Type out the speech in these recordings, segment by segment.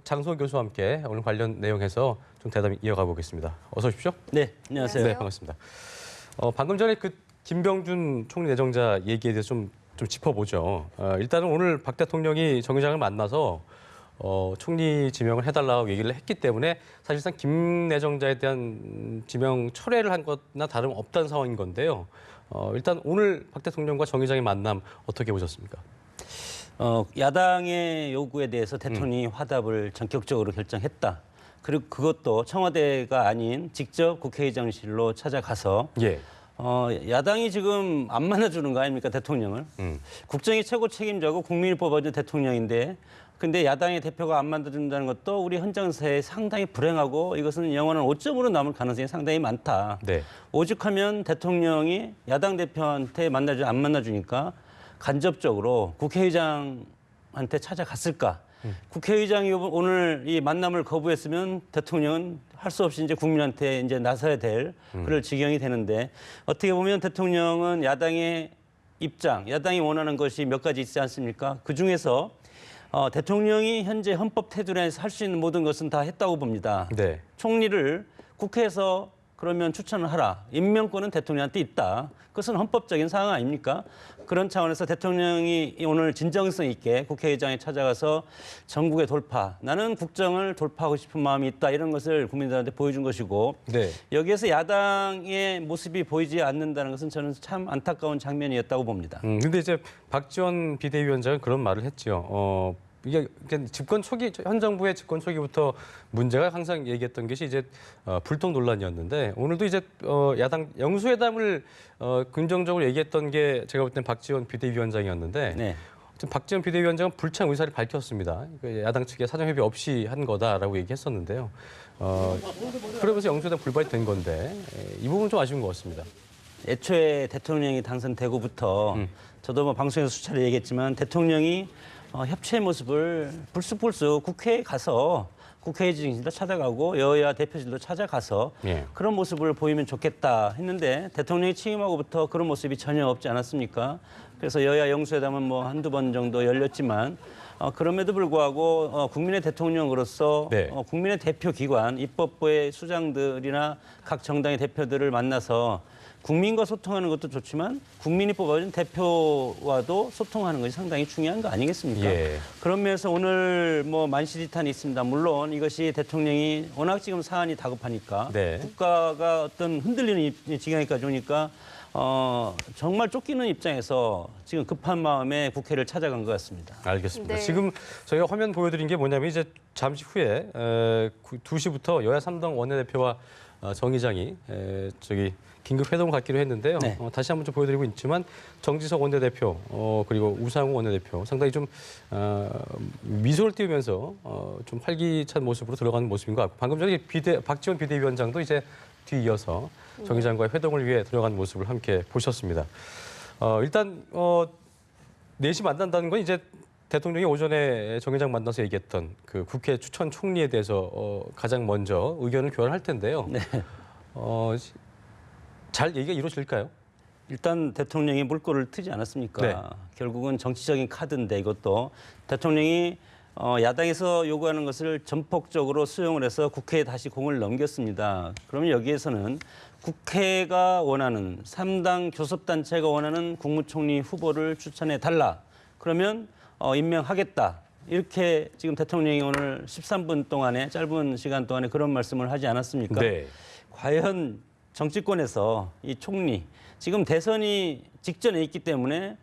장소 교수와 함께 오늘 관련 내용에서 좀 대담 이어가 보겠습니다. 어서 오십시오. 네, 안녕하세요. 네, 반갑습니다. 방금 전에 그 김병준 총리 내정자 얘기에 대해서 좀 짚어보죠. 일단은 오늘 박 대통령이 정 의장을 만나서 총리 지명을 해달라고 얘기를 했기 때문에 사실상 김 내정자에 대한 지명 철회를 한 것나 다름없다는 상황인 건데요. 일단 오늘 박 대통령과 정 의장의 만남 어떻게 보셨습니까? 야당의 요구에 대해서 대통령이 화답을 전격적으로 결정했다. 그리고 그것도 청와대가 아닌 직접 국회의장실로 찾아가서 예. 야당이 지금 안 만나주는 거 아닙니까, 대통령을? 국정이 최고 책임자고 국민이 뽑아준 대통령인데 근데 야당의 대표가 안 만나준다는 것도 우리 헌정사에 상당히 불행하고 이것은 영원한 오점으로 남을 가능성이 상당히 많다. 네. 오죽하면 대통령이 야당 대표한테 안 만나주니까 간접적으로 국회의장한테 찾아갔을까? 국회의장이 오늘 이 만남을 거부했으면 대통령은 할 수 없이 이제 국민한테 이제 나서야 될 그럴 지경이 되는데 어떻게 보면 대통령은 야당의 입장, 야당이 원하는 것이 몇 가지 있지 않습니까? 그 중에서 대통령이 현재 헌법 테두리에서 할 수 있는 모든 것은 다 했다고 봅니다. 네. 총리를 국회에서 그러면 추천을 하라. 임명권은 대통령한테 있다. 그것은 헌법적인 사항 아닙니까? 그런 차원에서 대통령이 오늘 진정성 있게 국회의장에 찾아가서 전국의 돌파, 나는 국정을 돌파하고 싶은 마음이 있다. 이런 것을 국민들한테 보여준 것이고 네. 여기에서 야당의 모습이 보이지 않는다는 것은 저는 참 안타까운 장면이었다고 봅니다. 근데 이제 박지원 비대위원장은 그런 말을 했죠. 이게 집권 초기, 현 정부의 집권 초기부터 문제가 항상 얘기했던 것이 이제 불통 논란이었는데 오늘도 이제 야당 영수회담을 긍정적으로 얘기했던 게 제가 볼 때는 박지원 비대위원장이었는데 네. 박지원 비대위원장은 불참 의사를 밝혔습니다. 야당 측에 사전협의 없이 한 거다라고 얘기했었는데요. 그러면서 영수회담 불발이 된 건데 이 부분 좀 아쉬운 것 같습니다. 애초에 대통령이 당선되고부터 저도 뭐 방송에서 수차례 얘기했지만 대통령이 협치의 모습을 불쑥불쑥 국회에 가서 국회의장실도 찾아가고 여야 대표실도 찾아가서 예. 그런 모습을 보이면 좋겠다 했는데 대통령이 취임하고부터 그런 모습이 전혀 없지 않았습니까? 그래서 여야 영수회담은 뭐 한두 번 정도 열렸지만 그럼에도 불구하고 국민의 대통령으로서 네. 국민의 대표 기관, 입법부의 수장들이나 각 정당의 대표들을 만나서 국민과 소통하는 것도 좋지만 국민이 뽑아준 대표와도 소통하는 것이 상당히 중요한 거 아니겠습니까? 예. 그런 면에서 오늘 뭐 만시지탄이 있습니다. 물론 이것이 대통령이 워낙 지금 사안이 다급하니까 네. 국가가 어떤 흔들리는 지경에까지 오니까 정말 쫓기는 입장에서 지금 급한 마음에 국회를 찾아간 것 같습니다. 알겠습니다. 네. 지금 저희가 화면 보여드린 게 뭐냐면 이제 잠시 후에 2시부터 여야 3당 원내대표와 정 의장이 긴급 회동을 갖기로 했는데요. 네. 다시 한번 좀 보여드리고 있지만 정지석 원내대표 그리고 우상호 원내대표 상당히 좀 미소를 띄우면서 좀 활기찬 모습으로 들어가는 모습인 것 같고 방금 전에 박지원 비대위원장도 이제 뒤이어서 정 의장과의 회동을 위해 들어간 모습을 함께 보셨습니다. 일단 4시 만난다는 건 이제 대통령이 오전에 정 의장 만나서 얘기했던 그 국회 추천 총리에 대해서 가장 먼저 의견을 교환할 텐데요. 네. 잘 얘기가 이루어질까요? 일단 대통령이 물꼬를 트지 않았습니까? 네. 결국은 정치적인 카드인데 이것도 대통령이 야당에서 요구하는 것을 전폭적으로 수용을 해서 국회에 다시 공을 넘겼습니다. 그러면 여기에서는 국회가 원하는 3당 교섭단체가 원하는 국무총리 후보를 추천해 달라. 그러면 임명하겠다. 이렇게 지금 대통령이 오늘 13분 동안에 짧은 시간 동안에 그런 말씀을 하지 않았습니까? 네. 과연 정치권에서 이 총리 지금 대선이 직전에 있기 때문에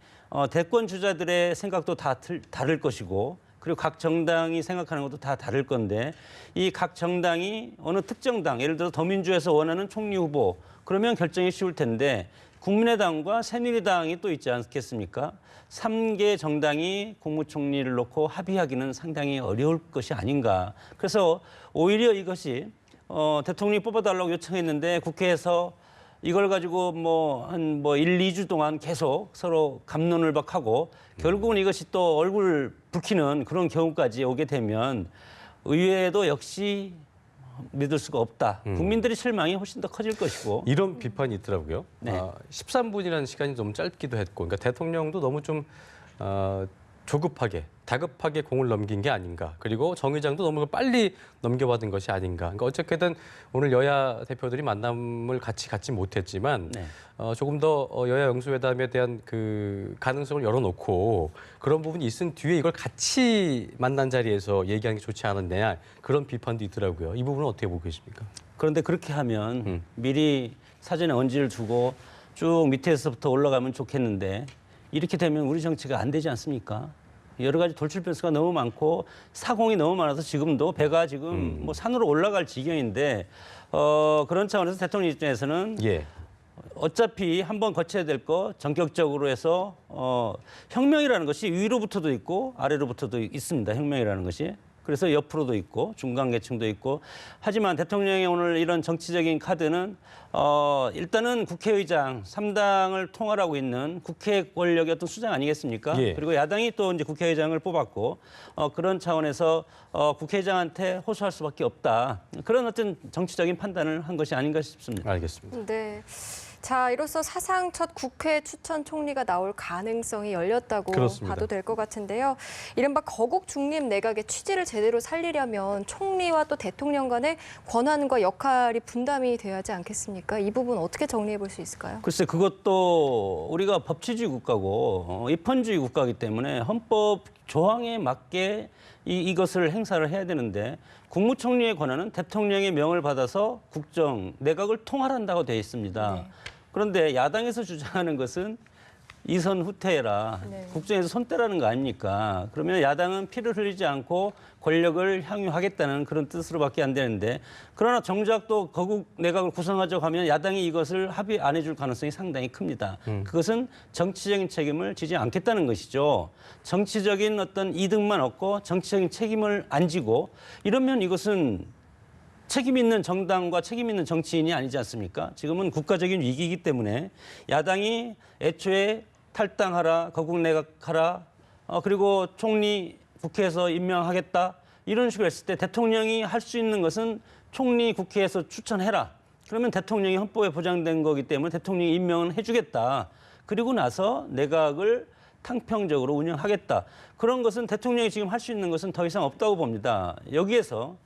대권 주자들의 생각도 다 다를 것이고 그리고 각 정당이 생각하는 것도 다 다를 건데 이 각 정당이 어느 특정 당 예를 들어 더민주에서 원하는 총리 후보 그러면 결정이 쉬울 텐데 국민의당과 새누리당이 또 있지 않겠습니까? 3개 정당이 국무총리를 놓고 합의하기는 상당히 어려울 것이 아닌가. 그래서 오히려 이것이 대통령이 뽑아달라고 요청했는데 국회에서 이걸 가지고 한 1, 2주 동안 계속 서로 갑론을박하고 결국은 이것이 또 얼굴 붉히는 그런 경우까지 오게 되면 의회도 역시 믿을 수가 없다. 국민들의 실망이 훨씬 더 커질 것이고. 이런 비판이 있더라고요. 네. 13분이라는 시간이 좀 짧기도 했고, 그러니까 대통령도 너무 좀 조급하게 다급하게 공을 넘긴 게 아닌가. 그리고 정 의장도 너무 빨리 넘겨받은 것이 아닌가. 그러니까 어쨌든 오늘 여야 대표들이 만남을 같이 갖지 못했지만 네. 조금 더 여야 영수회담에 대한 그 가능성을 열어놓고 그런 부분이 있은 뒤에 이걸 같이 만난 자리에서 얘기하는 게 좋지 않았냐. 그런 비판도 있더라고요. 이 부분은 어떻게 보고 계십니까? 그런데 그렇게 하면 미리 사전에 언지를 두고 쭉 밑에서부터 올라가면 좋겠는데 이렇게 되면 우리 정치가 안 되지 않습니까? 여러 가지 돌출 변수가 너무 많고 사공이 너무 많아서 지금도 배가 지금 뭐 산으로 올라갈 지경인데 그런 차원에서 대통령 입장에서는 예. 어차피 한번 거쳐야 될 거 전격적으로 해서 혁명이라는 것이 위로부터도 있고 아래로부터도 있습니다. 혁명이라는 것이. 그래서 옆으로도 있고 중간 계층도 있고 하지만 대통령의 오늘 이런 정치적인 카드는 일단은 국회의장 3당을 통할하고 있는 국회 권력의 어떤 수장 아니겠습니까? 예. 그리고 야당이 또 이제 국회의장을 뽑았고 그런 차원에서 국회의장한테 호소할 수밖에 없다. 그런 어떤 정치적인 판단을 한 것이 아닌가 싶습니다. 알겠습니다. 네. 자, 이로써 사상 첫 국회 추천 총리가 나올 가능성이 열렸다고 그렇습니다. 봐도 될 것 같은데요. 이른바 거국 중립 내각의 취지를 제대로 살리려면 총리와 또 대통령 간의 권한과 역할이 분담이 돼야 하지 않겠습니까? 이 부분 어떻게 정리해 볼 수 있을까요? 글쎄 그것도 우리가 법치주의 국가고 입헌주의 국가이기 때문에 헌법 조항에 맞게 이것을 행사를 해야 되는데 국무총리의 권한은 대통령의 명을 받아서 국정, 내각을 통할한다고 되어 있습니다. 네. 그런데 야당에서 주장하는 것은 이선 후퇴해라. 네. 국정에서 손 떼라는 거 아닙니까? 그러면 야당은 피를 흘리지 않고 권력을 향유하겠다는 그런 뜻으로밖에 안 되는데 그러나 정작 또 거국 내각을 구성하자고 하면 야당이 이것을 합의 안 해줄 가능성이 상당히 큽니다. 그것은 정치적인 책임을 지지 않겠다는 것이죠. 정치적인 어떤 이득만 얻고 정치적인 책임을 안 지고 이러면 이것은 책임 있는 정당과 책임 있는 정치인이 아니지 않습니까? 지금은 국가적인 위기이기 때문에 야당이 애초에 탈당하라, 거국 내각하라, 그리고 총리 국회에서 임명하겠다 이런 식으로 했을 때 대통령이 할 수 있는 것은 총리 국회에서 추천해라. 그러면 대통령이 헌법에 보장된 거기 때문에 대통령이 임명은 해주겠다. 그리고 나서 내각을 탕평적으로 운영하겠다. 그런 것은 대통령이 지금 할 수 있는 것은 더 이상 없다고 봅니다. 여기에서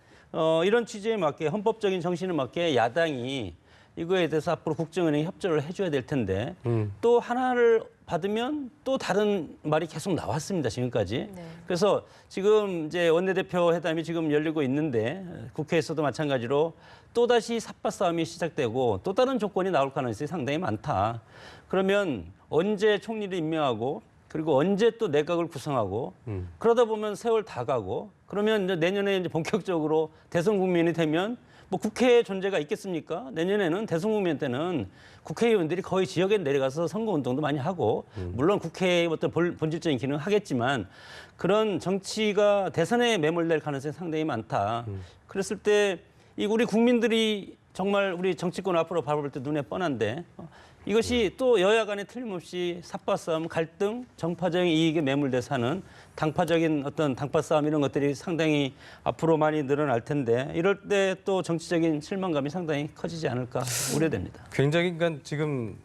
이런 취지에 맞게 헌법적인 정신에 맞게 야당이 이거에 대해서 앞으로 국정은행이 협조를 해줘야 될 텐데 또 하나를 받으면 또 다른 말이 계속 나왔습니다 지금까지. 네. 그래서 지금 이제 원내대표 회담이 지금 열리고 있는데 국회에서도 마찬가지로 또 다시 삿바 싸움이 시작되고 또 다른 조건이 나올 가능성이 상당히 많다. 그러면 언제 총리를 임명하고 그리고 언제 또 내각을 구성하고 그러다 보면 세월 다 가고 그러면 이제 내년에 이제 본격적으로 대선 국면이 되면 뭐 국회의 존재가 있겠습니까? 내년에는 대선 국면 때는 국회의원들이 거의 지역에 내려가서 선거 운동도 많이 하고 물론 국회의 어떤 본질적인 기능을 하겠지만 그런 정치가 대선에 매몰될 가능성이 상당히 많다. 그랬을 때 이 우리 국민들이 정말 우리 정치권 앞으로 바라볼 때 눈에 뻔한데 이것이 또 여야 간에 틀림없이 삽바싸움, 갈등, 정파적인 이익에 매몰돼 사는 당파적인 어떤 당파싸움 이런 것들이 상당히 앞으로 많이 늘어날 텐데 이럴 때 또 정치적인 실망감이 상당히 커지지 않을까 우려됩니다. 굉장히 그러니까 지금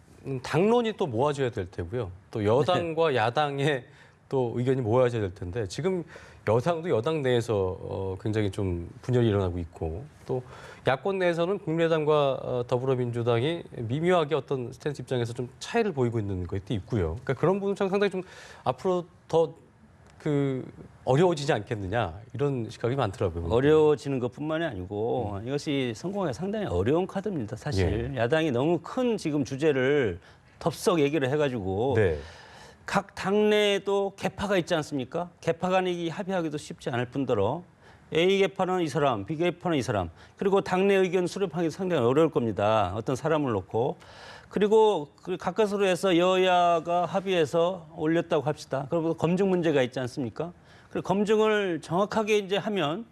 당론이 또 모아져야 될 테고요. 또 여당과 야당의 또 의견이 모아져야 될 텐데 지금 여당도 여당 내에서 굉장히 좀 분열이 일어나고 있고 또 야권 내에서는 국민의당과 더불어민주당이 미묘하게 어떤 스탠스 입장에서 좀 차이를 보이고 있는 것도 있고요. 그러니까 그런 부분 상당히 좀 앞으로 더 어려워지지 않겠느냐 이런 시각이 많더라고요. 어려워지는 것뿐만이 아니고 이것이 성공하기 상당히 어려운 카드입니다. 사실 야당이 너무 큰 지금 주제를 덥석 얘기를 해가지고 네. 각 당내에도 개파가 있지 않습니까? 개파 간이 합의하기도 쉽지 않을 뿐더러 A 개파는 이 사람, B 개파는 이 사람. 그리고 당내 의견 수렴하기 상당히 어려울 겁니다. 어떤 사람을 놓고. 그리고 그 가까스로 해서 여야가 합의해서 올렸다고 합시다. 그리고 검증 문제가 있지 않습니까? 그리고 검증을 정확하게 이제 하면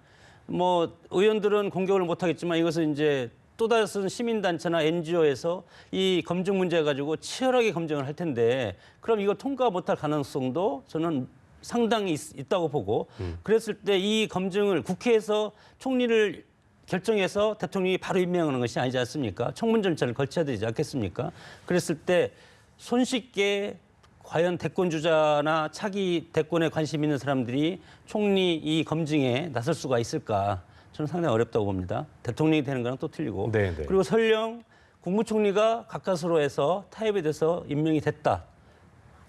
뭐 의원들은 공격을 못 하겠지만 이것은 이제 또 다른 시민단체나 NGO에서 이 검증 문제 가지고 치열하게 검증을 할 텐데 그럼 이거 통과 못할 가능성도 저는 상당히 있다고 보고 그랬을 때 이 검증을 국회에서 총리를 결정해서 대통령이 바로 임명하는 것이 아니지 않습니까? 청문 절차를 거쳐야 되지 않겠습니까? 그랬을 때 손쉽게 과연 대권 주자나 차기 대권에 관심 있는 사람들이 총리 이 검증에 나설 수가 있을까? 저는 상당히 어렵다고 봅니다. 대통령이 되는 거랑 또 틀리고. 네, 네. 그리고 설령 국무총리가 가까스로 해서 타협이 돼서 임명이 됐다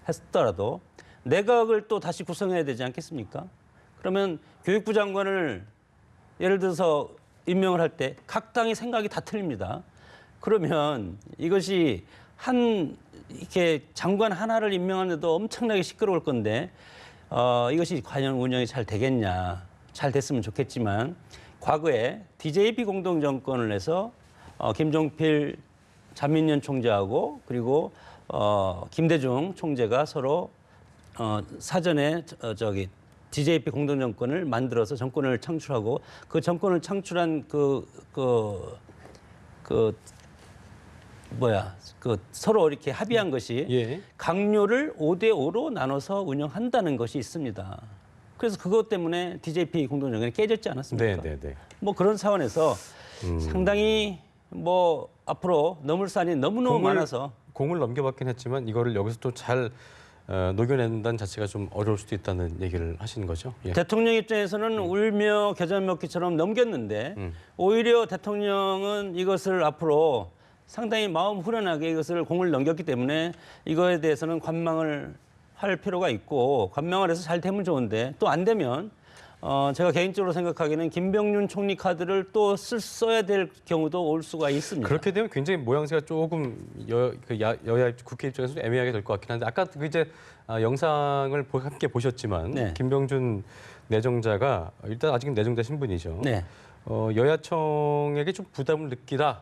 했더라도 내각을 또 다시 구성해야 되지 않겠습니까? 그러면 교육부 장관을 예를 들어서 임명을 할 때 각 당의 생각이 다 틀립니다. 그러면 이것이 이렇게 장관 하나를 임명하는데도 엄청나게 시끄러울 건데 이것이 과연 운영이 잘 되겠냐. 잘 됐으면 좋겠지만 과거에 DJP 공동정권을 해서 김종필 자민련 총재하고 그리고 김대중 총재가 서로 사전에 DJP 공동정권을 만들어서 정권을 창출하고 그 정권을 창출한 서로 이렇게 합의한 것이 예. 강요를 5대5로 나눠서 운영한다는 것이 있습니다. 그래서 그것 때문에 DJP 공동정권이 깨졌지 않았습니까? 네, 네, 네. 뭐 그런 차원에서 상당히 뭐 앞으로 넘을 산이 너무너무 많아서 공을 넘겨받긴 했지만 이거를 여기서 또 잘 녹여낸다는 자체가 좀 어려울 수도 있다는 얘기를 하시는 거죠. 예. 대통령 입장에서는 울며 겨자 먹기처럼 넘겼는데 오히려 대통령은 이것을 앞으로 상당히 마음 후련하게 이것을 공을 넘겼기 때문에 이거에 대해서는 관망을 할 필요가 있고 관망을 해서 잘 되면 좋은데 또 안 되면 제가 개인적으로 생각하기에는 김병준 총리 카드를 또 써야 될 경우도 올 수가 있습니다. 그렇게 되면 굉장히 모양새가 조금 여야 국회 입장에서 애매하게 될 것 같긴 한데 아까 그 이제 영상을 함께 보셨지만 네. 김병준 내정자가 일단 아직은 내정자 신분이죠. 네. 여야청에게 좀 부담을 느끼라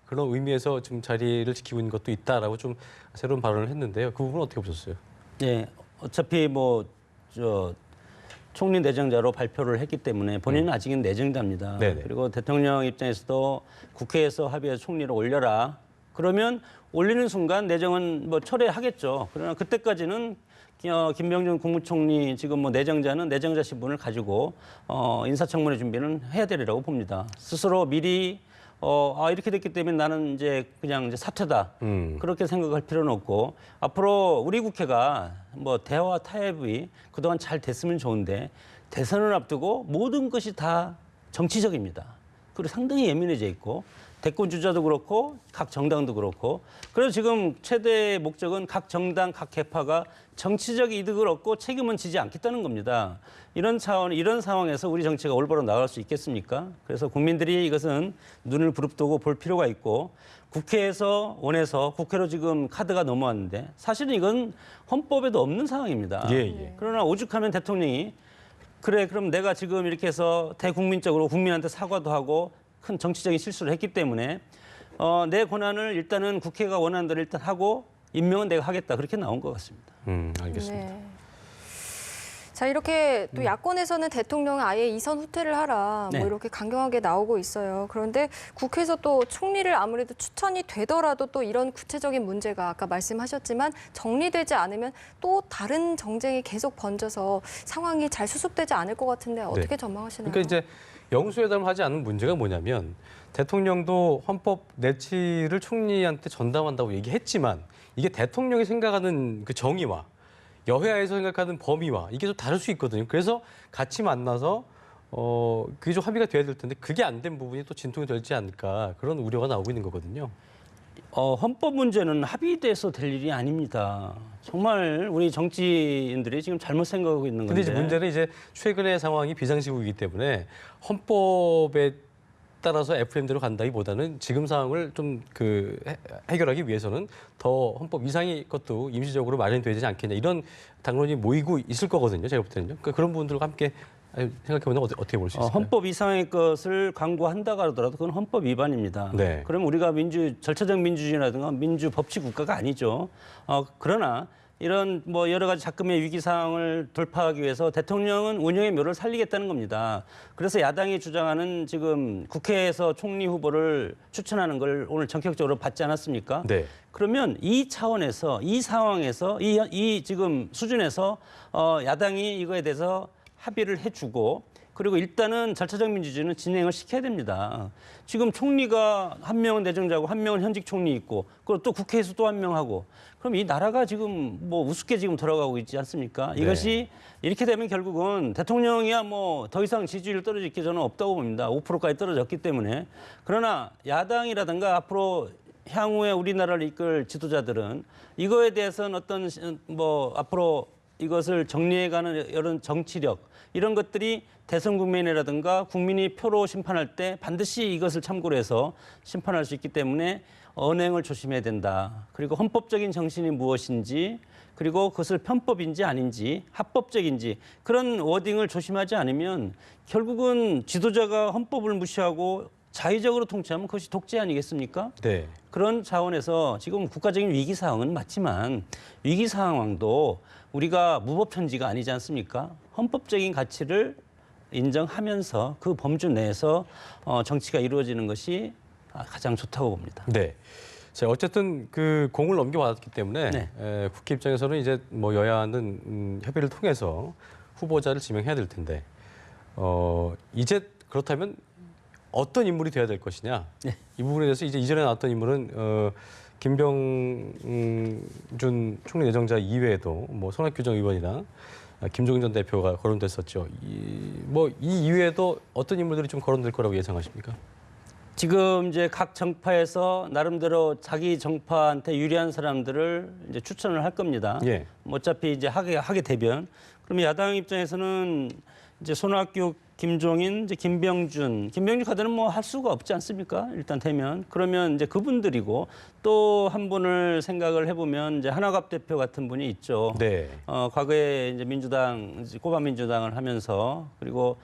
그런 의미에서 지금 자리를 지키고 있는 것도 있다라고 좀 새로운 발언을 했는데요. 그 부분은 어떻게 보셨어요? 네. 어차피 총리 내정자로 발표를 했기 때문에 본인은 아직은 내정자입니다. 네네. 그리고 대통령 입장에서도 국회에서 합의해서 총리를 올려라. 그러면 올리는 순간 내정은 철회하겠죠. 그러나 그때까지는 김병준 국무총리 지금 내정자는 내정자 신분을 가지고 인사청문회 준비는 해야 되리라고 봅니다. 스스로 미리 이렇게 됐기 때문에 나는 그냥 사퇴다. 그렇게 생각할 필요는 없고 앞으로 우리 국회가 대화 타협이 그동안 잘 됐으면 좋은데 대선을 앞두고 모든 것이 다 정치적입니다. 그리고 상당히 예민해져 있고 대권 주자도 그렇고 각 정당도 그렇고 그래서 지금 최대 목적은 각 정당, 각 계파가 정치적 이득을 얻고 책임은 지지 않겠다는 겁니다. 이런 상황에서 우리 정치가 올바로 나갈 수 있겠습니까? 그래서 국민들이 이것은 눈을 부릅뜨고 볼 필요가 있고 국회에서 원해서 국회로 지금 카드가 넘어왔는데 사실은 이건 헌법에도 없는 상황입니다. 예. 그러나 오죽하면 대통령이 그래 그럼 내가 지금 이렇게 해서 대국민적으로 국민한테 사과도 하고 큰 정치적인 실수를 했기 때문에 내 권한을 일단은 국회가 원하는 대로 일단 하고 임명은 내가 하겠다 그렇게 나온 것 같습니다. 알겠습니다. 네. 자, 이렇게 또 야권에서는 대통령은 아예 이선 후퇴를 하라 네. 이렇게 강경하게 나오고 있어요. 그런데 국회에서 또 총리를 아무래도 추천이 되더라도 또 이런 구체적인 문제가 아까 말씀하셨지만 정리되지 않으면 또 다른 정쟁이 계속 번져서 상황이 잘 수습되지 않을 것 같은데 어떻게 전망하시나요? 그러니까 이제 영수회담을 하지 않은 문제가 뭐냐면 대통령도 헌법 내치를 총리한테 전담한다고 얘기했지만 이게 대통령이 생각하는 그 정의와 여야에서 생각하는 범위와 이게 좀 다를 수 있거든요. 그래서 같이 만나서 그게 좀 합의가 돼야 될 텐데 그게 안 된 부분이 또 진통이 되지 않을까 그런 우려가 나오고 있는 거거든요. 헌법 문제는 합의돼서 될 일이 아닙니다. 정말 우리 정치인들이 지금 잘못 생각하고 있는 건데. 근데 이제 문제는 이제 최근의 상황이 비상시국이기 때문에 헌법에 따라서 FM대로 간다기보다는 지금 상황을 좀 해결하기 위해서는 더 헌법 이상의 것도 임시적으로 마련되지 않겠냐 이런 당론이 모이고 있을 거거든요. 제가 볼 때는요. 그러니까 그런 부분들과 함께 생각해보면 어떻게 볼 수 있을까요? 헌법 이상의 것을 강구한다고 하더라도 그건 헌법 위반입니다. 네. 그럼 우리가 절차적 민주주의라든가 민주 법치 국가가 아니죠. 그러나 이런 여러 가지 작금의 위기 상황을 돌파하기 위해서 대통령은 운영의 묘를 살리겠다는 겁니다. 그래서 야당이 주장하는 지금 국회에서 총리 후보를 추천하는 걸 오늘 전격적으로 받지 않았습니까? 네. 그러면 이 차원에서 이 상황에서 이 지금 수준에서 야당이 이거에 대해서 합의를 해주고 그리고 일단은 절차적 민주주의는 진행을 시켜야 됩니다. 지금 총리가 한 명은 내정자고 한 명은 현직 총리 있고 그리고 또 국회에서 또 한 명 하고 그럼 이 나라가 지금 뭐 우습게 지금 돌아가고 있지 않습니까? 이것이 이렇게 되면 결국은 대통령이야 뭐 더 이상 지지율 떨어질 게 저는 없다고 봅니다. 5%까지 떨어졌기 때문에. 그러나 야당이라든가 앞으로 향후에 우리나라를 이끌 지도자들은 이거에 대해서는 어떤 뭐 앞으로 이것을 정리해가는 이런 정치력 이런 것들이 대선 국면이라든가 국민이 표로 심판할 때 반드시 이것을 참고로 해서 심판할 수 있기 때문에 언행을 조심해야 된다. 그리고 헌법적인 정신이 무엇인지 그리고 그것을 편법인지 아닌지 합법적인지 그런 워딩을 조심하지 않으면 결국은 지도자가 헌법을 무시하고 자의적으로 통치하면 그것이 독재 아니겠습니까? 네. 그런 차원에서 지금 국가적인 위기 상황은 맞지만 위기 상황도 우리가 무법천지가 아니지 않습니까? 헌법적인 가치를 인정하면서 그 범주 내에서 정치가 이루어지는 것이 가장 좋다고 봅니다. 네. 자, 어쨌든 그 공을 넘겨받았기 때문에 네. 국회 입장에서는 이제 뭐 여야는 협의를 통해서 후보자를 지명해야 될 텐데 이제 그렇다면 어떤 인물이 돼야 될 것이냐 네. 이 부분에 대해서 이제 이전에 나왔던 인물은 김병준 총리 내정자 이외에도 뭐 손학규 의원이나 김종인 전 대표가 거론됐었죠. 이 이외에도 어떤 인물들이 좀 거론될 거라고 예상하십니까? 지금 이제 각 정파에서 나름대로 자기 정파한테 유리한 사람들을 이제 추천을 할 겁니다. 예. 어차피 이제 하게 되면 그러면 야당 입장에서는 이제 손학규, 김종인, 이제 김병준 카드는 뭐 할 수가 없지 않습니까? 일단 되면 그러면 이제 그분들이고 또 한 분을 생각을 해보면 이제 한화갑 대표 같은 분이 있죠. 네. 과거에 이제 꼬마 민주당을 하면서 그리고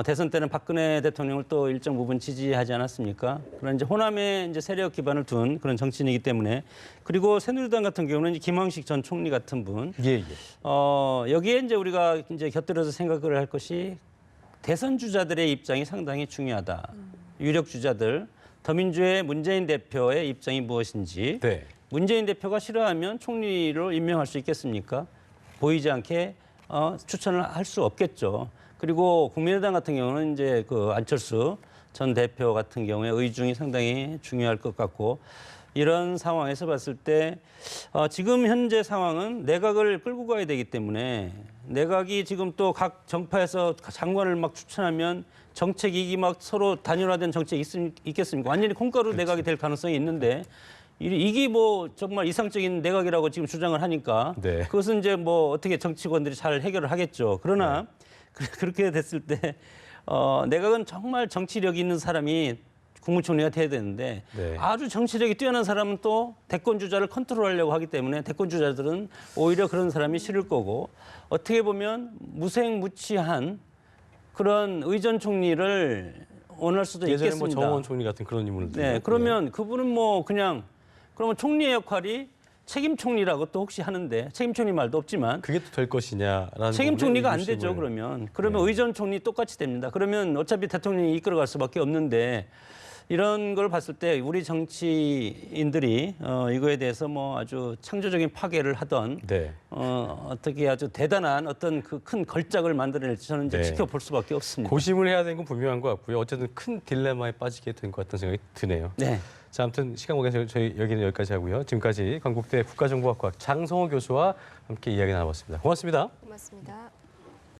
대선 때는 박근혜 대통령을 또 일정 부분 지지하지 않았습니까? 그런 이제 호남의 이제 세력 기반을 둔 그런 정치인이기 때문에 그리고 새누리당 같은 경우는 이제 김황식 전 총리 같은 분. 예. 여기에 이제 우리가 이제 곁들여서 생각을 할 것이 대선 주자들의 입장이 상당히 중요하다. 유력 주자들, 더민주의 문재인 대표의 입장이 무엇인지. 네. 문재인 대표가 싫어하면 총리로 임명할 수 있겠습니까? 보이지 않게 추천을 할 수 없겠죠. 그리고 국민의당 같은 경우는 이제 그 안철수 전 대표 같은 경우에 의중이 상당히 중요할 것 같고 이런 상황에서 봤을 때 지금 현재 상황은 내각을 끌고 가야 되기 때문에 내각이 지금 또 각 정파에서 장관을 막 추천하면 정책이익이 막 서로 단일화된 정책이 있겠습니까? 완전히 콩가루 내각이 될 가능성이 있는데 이게 뭐 정말 이상적인 내각이라고 지금 주장을 하니까 네. 그것은 이제 뭐 어떻게 정치권들이 잘 해결을 하겠죠. 그러나 그렇게 됐을 때 내각은 정말 정치력이 있는 사람이 국무총리가 돼야 되는데 네. 아주 정치력이 뛰어난 사람은 또 대권 주자를 컨트롤하려고 하기 때문에 대권 주자들은 오히려 그런 사람이 싫을 거고 어떻게 보면 무색무취한 그런 의전 총리를 원할 수도 예전에 있겠습니다. 뭐 정원 총리 같은 그런 인물들. 네, 그러면 그분은 뭐 그냥 그러면 총리의 역할이 책임 총리라고 또 혹시 하는데 책임 총리 말도 없지만 그게 또 될 것이냐라는 책임 부분에 총리가 안 의구심을- 되죠. 그러면 의전 총리 똑같이 됩니다. 그러면 어차피 대통령이 이끌어갈 수밖에 없는데 이런 걸 봤을 때 우리 정치인들이 이거에 대해서 뭐 아주 창조적인 파괴를 하던 네. 어떻게 아주 대단한 어떤 그 큰 걸작을 만들어낼지 저는 이제 네. 지켜볼 수밖에 없습니다. 고심을 해야 되는 건 분명한 것 같고요. 어쨌든 큰 딜레마에 빠지게 된 것 같다는 생각이 드네요. 네. 자, 아무튼 시간 관계에서 저희 여기는 여기까지 하고요. 지금까지 건국대 국가정보학과 장성호 교수와 함께 이야기 나눠봤습니다. 고맙습니다. 고맙습니다.